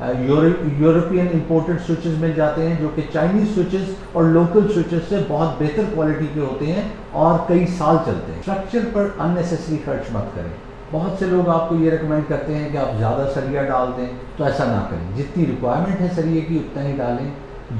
European imported switches مل جاتے ہیں جو کہ چائنیز سوئچز اور لوکل سوئچز سے بہت بہتر کوالٹی کے ہوتے ہیں اور کئی سال چلتے ہیں۔ اسٹرکچر پر ان نیسیسری خرچ مت کریں۔ بہت سے لوگ آپ کو یہ ریکمینڈ کرتے ہیں کہ آپ زیادہ سریا ڈال دیں، تو ایسا نہ کریں۔ جتنی ریکوائرمنٹ ہے سریے کی اتنا ہی ڈالیں۔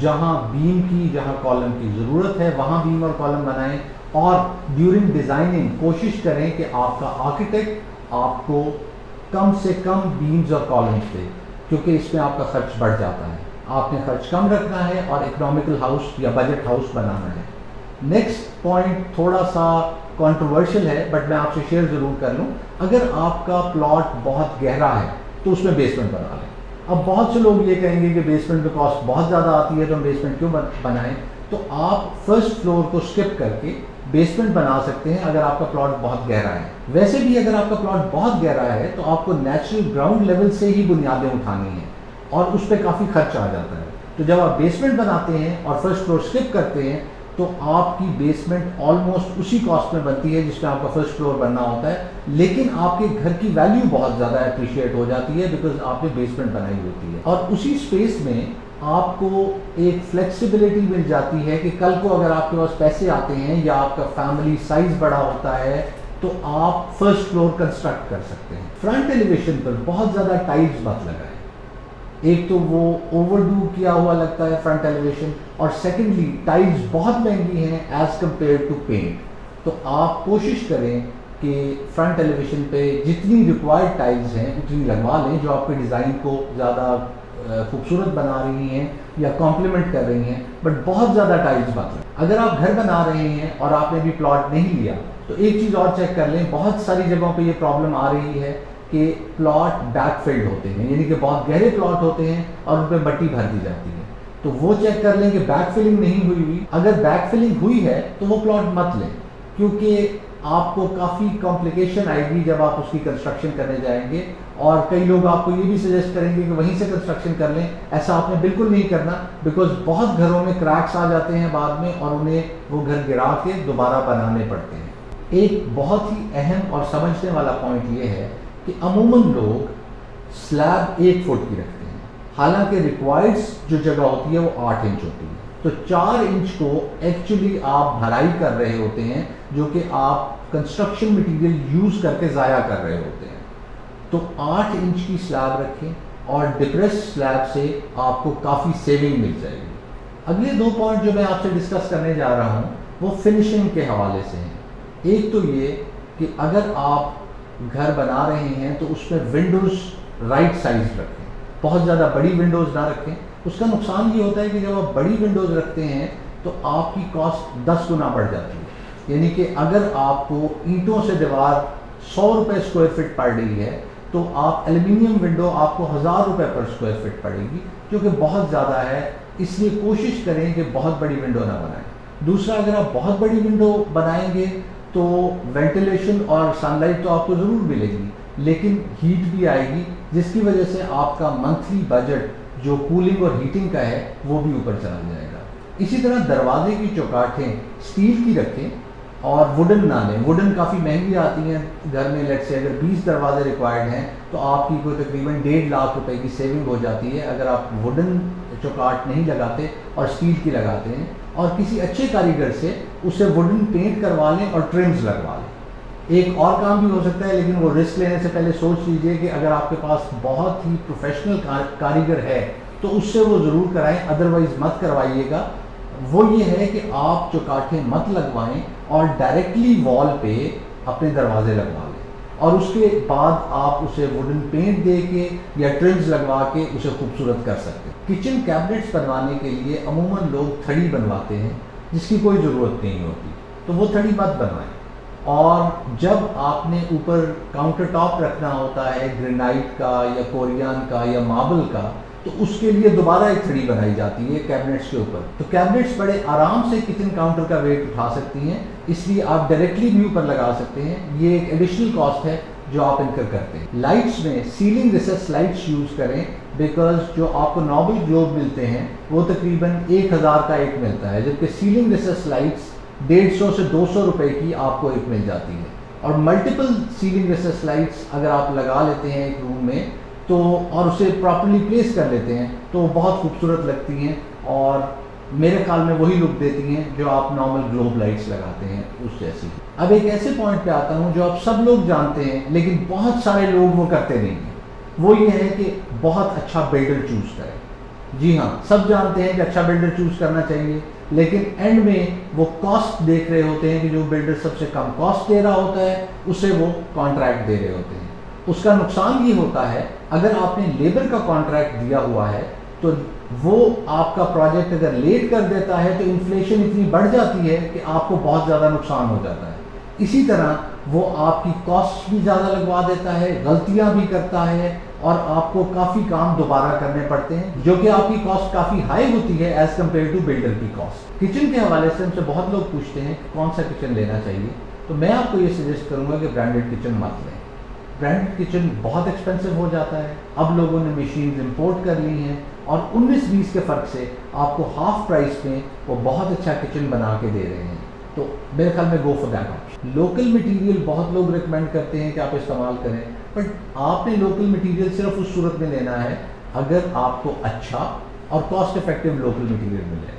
جہاں بیم کی، جہاں کالم کی ضرورت ہے وہاں بیم اور کالم بنائیں، اور ڈیورنگ ڈیزائننگ کوشش کریں کہ آپ کا آرکیٹیکٹ آپ کو کم سے کم بیمز اور کالمز دے، کیونکہ اس میں آپ کا خرچ بڑھ جاتا ہے۔ آپ نے خرچ کم رکھنا ہے اور اکنامیکل ہاؤس یا بجٹ ہاؤس بنانا ہے۔ نیکسٹ پوائنٹ تھوڑا سا کنٹروورشل ہے بٹ میں آپ سے شیئر ضرور کر لوں۔ اگر آپ کا پلاٹ بہت گہرا ہے تو اس میں بیسمنٹ بنا لیں۔ اب بہت سے لوگ یہ کہیں گے کہ بیسمنٹ میں کاسٹ بہت زیادہ آتی ہے تو ہم بیسمنٹ کیوں بنائیں، تو آپ فرسٹ فلور کو اسکپ کر کے بیسمنٹ بنا سکتے ہیں اگر آپ کا پلاٹ بہت گہرا ہے۔ ویسے بھی اگر آپ کا پلاٹ بہت گہرا ہے تو آپ کو نیچرل گراؤنڈ لیول سے ہی بنیادیں اٹھانی ہیں اور اس پہ کافی خرچ آ جاتا ہے۔ تو جب آپ بیسمنٹ بناتے ہیں اور فرسٹ فلور اسکپ کرتے ہیں تو آپ کی بیسمنٹ آلموسٹ اسی کاسٹ میں بنتی ہے جس میں آپ کا فرسٹ فلور بننا ہوتا ہے، لیکن آپ کے گھر کی ویلیو بہت زیادہ اپریشیٹ ہو جاتی ہے بیکاز آپ نے بیسمنٹ بنائی ہوتی ہے، اور اسی اسپیس میں آپ کو ایک فلیکسیبلٹی مل جاتی ہے کہ کل کو اگر آپ کے پاس پیسے آتے ہیں یا آپ کا فیملی سائز بڑا ہوتا ہے تو آپ فرسٹ فلور کنسٹرکٹ کر سکتے ہیں۔ فرنٹ ایلیویشن پر بہت زیادہ ٹائلز مت لگائیں۔ ایک تو وہ اوور ڈو کیا ہوا لگتا ہے فرنٹ ایلیویشن، اور سیکنڈلی ٹائلز بہت مہنگی ہیں ایز کمپیئر ٹو پینٹ۔ تو آپ کوشش کریں کہ فرنٹ ایلیویشن پہ جتنی ریکوائرڈ ٹائلز ہیں اتنی لگوا لیں جو آپ کے ڈیزائن کو زیادہ خوبصورت بنا رہی ہیں یا کمپلیمنٹ کر رہی ہیں، بٹ بہت زیادہ ٹائلز مت لیں۔ اگر آپ گھر بنا رہے ہیں اور آپ نے بھی پلاٹ نہیں لیا تو ایک چیز اور چیک کر لیں، بہت ساری جگہوں پہ یہ پرابلم آ رہی ہے کہ پلاٹ بیک فلڈ ہوتے ہیں، یعنی کہ بہت گہرے پلاٹ ہوتے ہیں اور ان پہ مٹی بھر دی جاتی ہے۔ تو وہ چیک کر لیں کہ بیک فلنگ نہیں ہوئی۔ اگر بیک فلنگ ہوئی ہے تو وہ پلاٹ مت لیں، کیونکہ آپ کو کافی کمپلیکیشن آئے گی جب آپ اس کی کنسٹرکشن کرنے جائیں گے، اور کئی لوگ آپ کو یہ بھی سجیسٹ کریں گے کہ وہیں سے کنسٹرکشن کر لیں۔ ایسا آپ نے بالکل نہیں کرنا، بیکاز بہت گھروں میں کریکس آ جاتے ہیں بعد میں اور انہیں وہ گھر گرا کے دوبارہ بنانے پڑتے ہیں۔ ایک بہت ہی اہم اور سمجھنے والا پوائنٹ یہ ہے کہ عموماً لوگ سلیب 1 فٹ کی رکھتے ہیں، حالانکہ ریکوائرڈ جو جگہ ہوتی ہے وہ 8 انچ ہوتی ہے۔ تو 4 انچ کو ایکچولی آپ بھرائی کر رہے ہوتے ہیں جو کہ آپ کنسٹرکشن مٹیریل یوز کر کے ضائع کر رہے ہوتے ہیں۔ تو 8 انچ کی سلیب رکھیں اور ڈپریس سلیب سے آپ کو کافی سیونگ مل جائے گی۔ اگلے 2 پوائنٹ جو میں آپ سے ڈسکس کرنے جا رہا ہوں وہ فنشنگ کے حوالے سے ہیں۔ ایک تو یہ کہ اگر آپ گھر بنا رہے ہیں تو اس میں ونڈوز رائٹ سائز رکھیں، بہت زیادہ بڑی ونڈوز نہ رکھیں۔ اس کا نقصان یہ ہوتا ہے کہ جب آپ بڑی ونڈوز رکھتے ہیں تو آپ کی کاسٹ 10 گنا بڑھ جاتی ہے، یعنی کہ اگر آپ کو اینٹوں سے دیوار 100 روپے اسکوائر فٹ پڑ رہی ہے تو آپ ایلومینیم ونڈو آپ کو 1000 روپے پر اسکوائر فٹ پڑے گی، جو کہ بہت زیادہ ہے۔ اس لیے کوشش کریں کہ بہت بڑی ونڈو نہ بنائیں۔ دوسرا، اگر آپ بہت بڑی ونڈو بنائیں گے تو وینٹیلیشن اور سن لائٹ تو آپ کو ضرور ملے گی، لیکن ہیٹ بھی آئے گی، جس کی وجہ سے آپ کا منتھلی بجٹ جو کولنگ اور ہیٹنگ کا ہے وہ بھی اوپر چلا جائے گا۔ اسی طرح دروازے کی چوکاٹیں اسٹیل کی رکھیں اور ووڈن نہ لیں۔ ووڈن کافی مہنگی آتی ہیں گھر میں، لیٹ سے اگر 20 دروازے ریکوائرڈ ہیں تو آپ کی کوئی تقریباً 1.5 لاکھ روپے کی سیونگ ہو جاتی ہے اگر آپ ووڈن چوکاٹ نہیں لگاتے اور اسٹیل کی لگاتے ہیں، اور کسی اچھے کاریگر سے اسے ووڈن پینٹ کروا لیں اور ٹرمز لگوا لیں۔ ایک اور کام بھی ہو سکتا ہے، لیکن وہ رسک لینے سے پہلے سوچ لیجئے کہ اگر آپ کے پاس بہت ہی پروفیشنل کاریگر ہے تو اس سے وہ ضرور کرائیں، ادروائز مت کروائیے گا۔ وہ یہ ہے کہ آپ چوکاٹیں مت لگوائیں اور ڈائریکٹلی وال پہ اپنے دروازے لگوا لیں، اور اس کے بعد آپ اسے ووڈن پینٹ دے کے یا ٹرمز لگوا کے اسے خوبصورت کر سکتے ہیں۔ کچن کیبنٹس بنوانے کے لیے عموماً لوگ تھڑی بنواتے ہیں جس کی کوئی ضرورت نہیں ہوتی، تو وہ تھڑی مت بنوائیں۔ اور جب آپ نے اوپر کاؤنٹر ٹاپ رکھنا ہوتا ہے گرینائٹ کا یا کوریان کا یا ماربل کا، تو اس کے لیے دوبارہ ایک تھڑی بنائی جاتی ہے کیبنٹس کے اوپر۔ تو کیبنٹس بڑے آرام سے کچن کاؤنٹر کا ویٹ اٹھا سکتی ہیں، اس لیے آپ ڈائریکٹلی بھی اوپر لگا سکتے ہیں۔ یہ ایک ایڈیشنل کاسٹ ہے جو آپ انکر کرتے ہیں۔ لائٹس میں سیلنگ ریسیس لائٹس یوز کریں، بیکاز جو آپ کو نوبل گلوب ملتے ہیں وہ تقریباً 1000 کا ایک ملتا ہے، جبکہ سیلنگ ریسیس لائٹس 150 سے 200 روپے کی آپ کو ایک مل جاتی ہے۔ اور ملٹیپل سیلنگ ریسیس لائٹس اگر آپ لگا لیتے ہیں ایک روم میں تو اور اسے پراپرلی پلیس کر لیتے ہیں تو وہ بہت خوبصورت لگتی ہیں اور میرے خیال میں وہی لک دیتی ہیں جو آپ نارمل گلوب لائٹس لگاتے ہیں اس جیسی. اب ایک ایسے پوائنٹ پہ آتا ہوں جو آپ سب لوگ جانتے ہیں لیکن بہت سارے لوگ وہ کرتے نہیں ہیں. وہ یہ ہے کہ بہت اچھا بلڈر چوز کریں. جی ہاں، سب جانتے ہیں کہ اچھا بلڈر چوز کرنا چاہیے، لیکن اینڈ میں وہ کاسٹ دیکھ رہے ہوتے ہیں کہ جو بلڈر سب سے کم کاسٹ دے رہا ہوتا ہے اسے وہ کانٹریکٹ دے رہے ہوتے ہیں. اس کا نقصان یہ ہوتا ہے اگر آپ نے لیبر کا کانٹریکٹ دیا ہوا ہے تو وہ آپ کا پروجیکٹ اگر لیٹ کر دیتا ہے تو انفلیشن اتنی بڑھ جاتی ہے کہ آپ کو بہت زیادہ نقصان ہو جاتا ہے. اسی طرح وہ آپ کی کاسٹ بھی زیادہ لگوا دیتا ہے، غلطیاں بھی کرتا ہے اور آپ کو کافی کام دوبارہ کرنے پڑتے ہیں جو کہ آپ کی کاسٹ کافی ہائی ہوتی ہے ایز کمپیئر ٹو بلڈر کی کاسٹ. کچن کے حوالے سے ہم سے بہت لوگ پوچھتے ہیں کہ کون سا کچن لینا چاہیے، تو میں آپ کو یہ سجیسٹ کروں گا کہ برانڈیڈ کچن مت لیں. برانڈیڈ کچن بہت ایکسپینسو ہو جاتا ہے. اب لوگوں نے مشینز امپورٹ کر لی ہیں اور 19-20 کے فرق سے آپ کو ہاف پرائس میں وہ بہت اچھا کچن بنا کے دے رہے ہیں. تو میرے خیال میں go for that option. Local material بہت لوگ ریکمینڈ کرتے ہیں کہ آپ استعمال کریں، بٹ آپ نے لوکل مٹیریل صرف اس صورت میں لینا ہے اگر آپ کو اچھا اور کاسٹ افیکٹو لوکل مٹیریل ملے.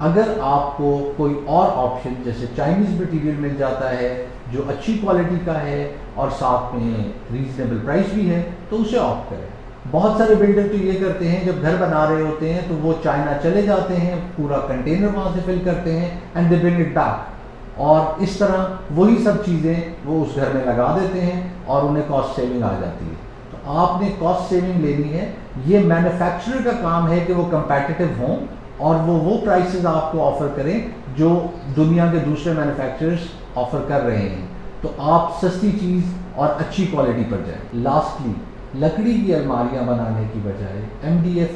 اگر آپ کو کوئی اور آپشن جیسے چائنیز مٹیریل مل جاتا ہے جو اچھی کوالٹی کا ہے اور ساتھ میں ریزنیبل پرائس بھی ہے تو اسے آپٹ کریں. بہت سارے بلڈر تو یہ کرتے ہیں جب گھر بنا رہے ہوتے ہیں تو وہ چائنا چلے جاتے ہیں، پورا کنٹینر وہاں سے فل کرتے ہیں and they bring it back, اور اس طرح وہی سب چیزیں وہ اس گھر میں لگا دیتے ہیں اور انہیں کاسٹ سیونگ آ جاتی ہے. تو آپ نے کاسٹ سیونگ لینی ہے. یہ مینوفیکچرر کا کام ہے کہ وہ کمپیٹیٹو ہوں اور وہ پرائسز آپ کو آفر کریں جو دنیا کے دوسرے مینوفیکچررز آفر کر رہے ہیں، تو آپ سستی چیز اور اچھی کوالٹی پر جائیں. لاسٹلی، لکڑی کی الماریاں بنانے کی بجائے MDF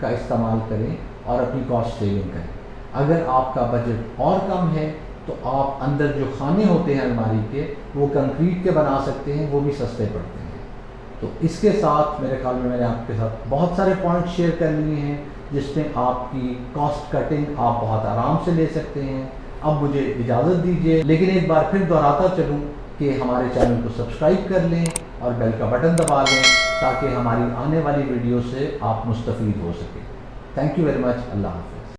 کا استعمال کریں اور اپنی کاسٹ سیونگ کریں. اگر آپ کا بجٹ اور کم ہے تو آپ اندر جو خانے ہوتے ہیں الماری کے وہ کنکریٹ کے بنا سکتے ہیں، وہ بھی سستے پڑتے ہیں. تو اس کے ساتھ میرے خیال میں نے آپ کے ساتھ بہت سارے پوائنٹ شیئر کر لیے ہیں جس میں آپ کی کاسٹ کٹنگ آپ بہت آرام سے لے سکتے ہیں. اب مجھے اجازت دیجیے، لیکن ایک بار پھر دہراتا چلوں کہ ہمارے چینل کو سبسکرائب کر لیں اور بیل کا بٹن دبا لیں تاکہ ہماری آنے والی ویڈیو سے آپ مستفید ہو سکیں. Thank you very much. اللہ حافظ.